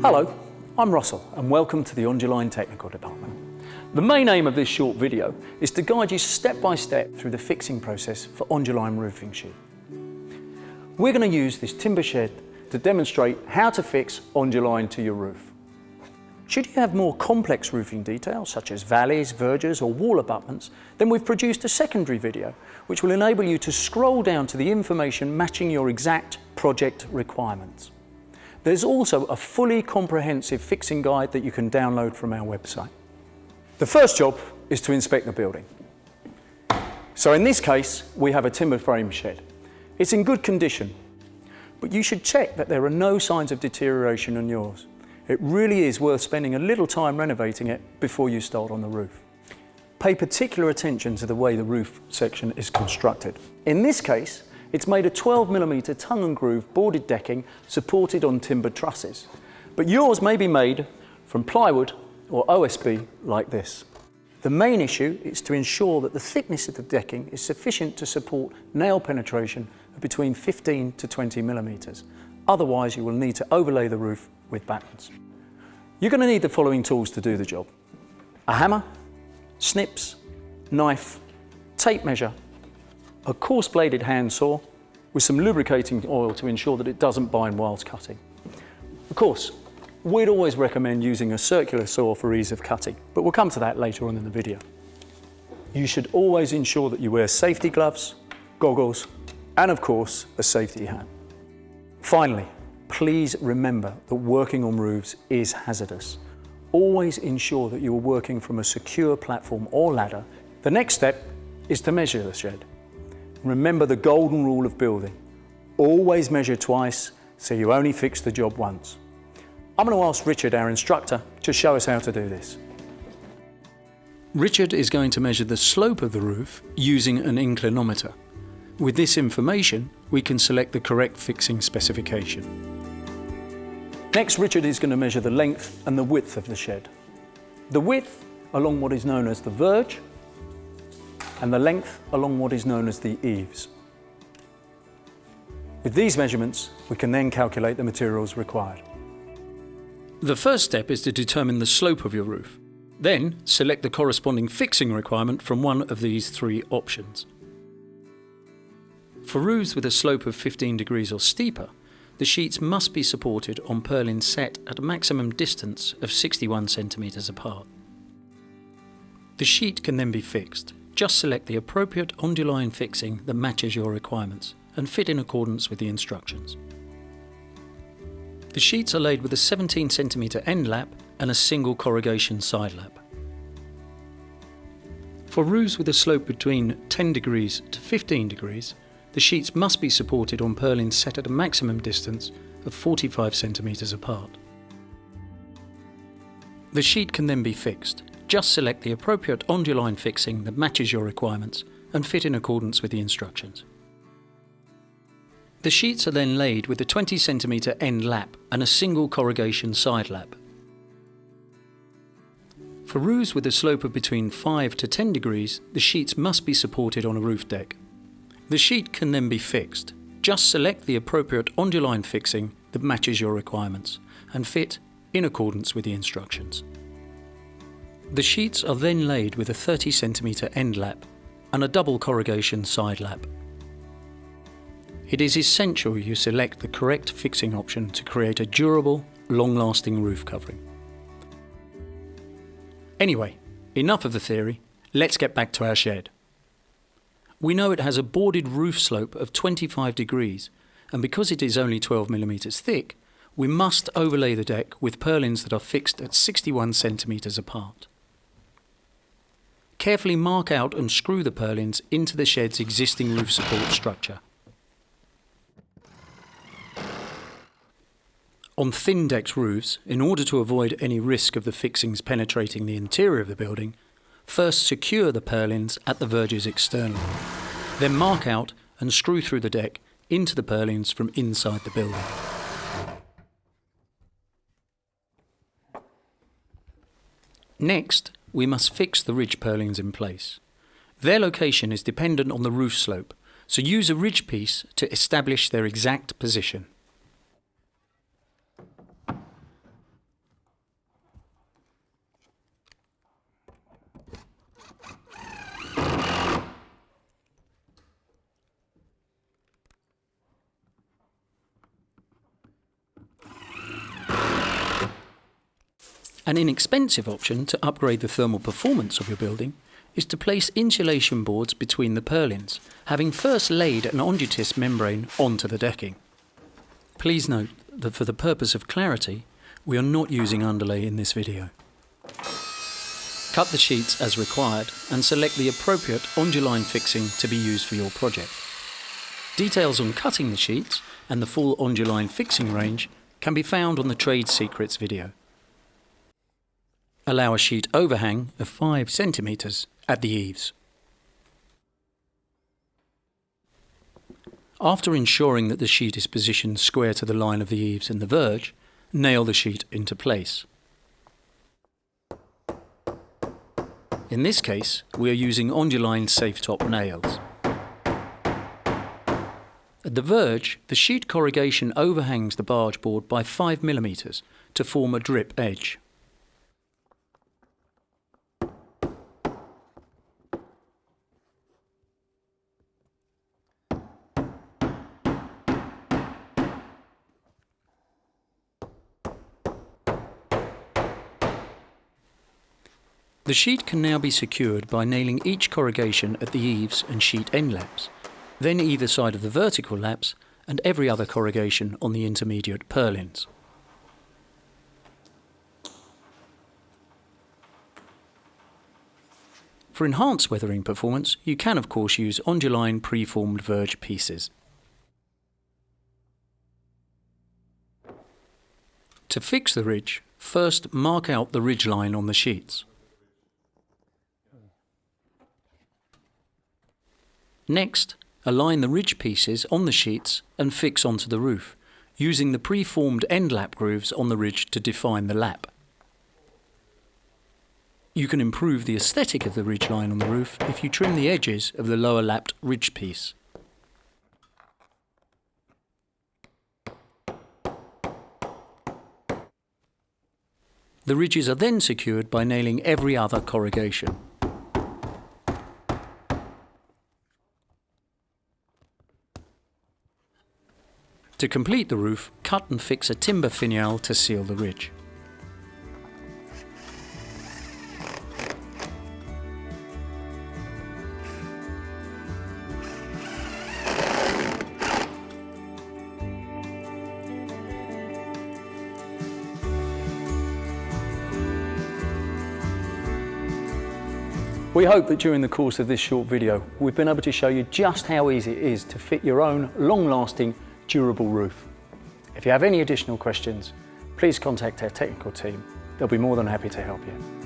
Hello, I'm Russell and welcome to the Onduline Technical Department. The main aim of this short video is to guide you step by step through the fixing process for Onduline roofing sheet. We're going to use this timber shed to demonstrate how to fix Onduline to your roof. Should you have more complex roofing details such as valleys, verges or wall abutments, then we've produced a secondary video which will enable you to scroll down to the information matching your exact project requirements. There's also a fully comprehensive fixing guide that you can download from our website. The first job is to inspect the building. So in this case, we have a timber frame shed. It's in good condition, but you should check that there are no signs of deterioration on yours. It really is worth spending a little time renovating it before you start on the roof. Pay particular attention to the way the roof section is constructed. In this case, it's made of 12mm tongue and groove boarded decking supported on timber trusses. But yours may be made from plywood or OSB like this. The main issue is to ensure that the thickness of the decking is sufficient to support nail penetration of between 15 to 20mm. Otherwise, you will need to overlay the roof with battens. You're going to need the following tools to do the job: a hammer, snips, knife, tape measure, a coarse bladed hand saw with some lubricating oil to ensure that it doesn't bind whilst cutting. Of course, we'd always recommend using a circular saw for ease of cutting, but we'll come to that later on in the video. You should always ensure that you wear safety gloves, goggles, and of course, a safety hat. Finally, please remember that working on roofs is hazardous. Always ensure that you are working from a secure platform or ladder. The next step is to measure the shed. Remember the golden rule of building. Always measure twice, so you only fix the job once. I'm going to ask Richard, our instructor, to show us how to do this. Richard is going to measure the slope of the roof using an inclinometer. With this information, we can select the correct fixing specification. Next, Richard is going to measure the length and the width of the shed. The width along what is known as the verge, and the length along what is known as the eaves. With these measurements, we can then calculate the materials required. The first step is to determine the slope of your roof. Then, select the corresponding fixing requirement from one of these three options. For roofs with a slope of 15 degrees or steeper, the sheets must be supported on purlins set at a maximum distance of 61 centimeters apart. The sheet can then be fixed. Just select the appropriate Onduline fixing that matches your requirements and fit in accordance with the instructions. The sheets are laid with a 17 centimeter end lap and a single corrugation side lap. For roofs with a slope between 10 degrees to 15 degrees, the sheets must be supported on purlins set at a maximum distance of 45 centimeters apart. The sheet can then be fixed. Just select the appropriate Onduline fixing that matches your requirements and fit in accordance with the instructions. The sheets are then laid with a 20 centimeter end lap and a single corrugation side lap. For roofs with a slope of between 5 to 10 degrees, the sheets must be supported on a roof deck. The sheet can then be fixed. Just select the appropriate Onduline fixing that matches your requirements and fit in accordance with the instructions. The sheets are then laid with a 30 centimeter end lap and a double corrugation side lap. It is essential you select the correct fixing option to create a durable, long-lasting roof covering. Anyway, enough of the theory, let's get back to our shed. We know it has a boarded roof slope of 25 degrees, and because it is only 12mm thick, we must overlay the deck with purlins that are fixed at 61 centimeters apart. Carefully mark out and screw the purlins into the shed's existing roof support structure. On thin-decked roofs, in order to avoid any risk of the fixings penetrating the interior of the building, first secure the purlins at the verges externally. Then mark out and screw through the deck into the purlins from inside the building. Next, we must fix the ridge purlins in place. Their location is dependent on the roof slope, so use a ridge piece to establish their exact position. An inexpensive option to upgrade the thermal performance of your building is to place insulation boards between the purlins, having first laid an Onduline membrane onto the decking. Please note that for the purpose of clarity, we are not using underlay in this video. Cut the sheets as required and select the appropriate Onduline fixing to be used for your project. Details on cutting the sheets and the full Onduline fixing range can be found on the Trade Secrets video. Allow a sheet overhang of 5 cm at the eaves. After ensuring that the sheet is positioned square to the line of the eaves and the verge, nail the sheet into place. In this case, we are using Onduline safe top nails. At the verge, the sheet corrugation overhangs the barge board by 5 mm to form a drip edge. The sheet can now be secured by nailing each corrugation at the eaves and sheet end laps, then either side of the vertical laps and every other corrugation on the intermediate purlins. For enhanced weathering performance, you can of course use Onduline preformed verge pieces. To fix the ridge, first mark out the ridge line on the sheets. Next, align the ridge pieces on the sheets and fix onto the roof, using the preformed end lap grooves on the ridge to define the lap. You can improve the aesthetic of the ridge line on the roof if you trim the edges of the lower lapped ridge piece. The ridges are then secured by nailing every other corrugation. To complete the roof, cut and fix a timber finial to seal the ridge. We hope that during the course of this short video, we've been able to show you just how easy it is to fit your own long-lasting, durable roof. If you have any additional questions, please contact our technical team. They'll be more than happy to help you.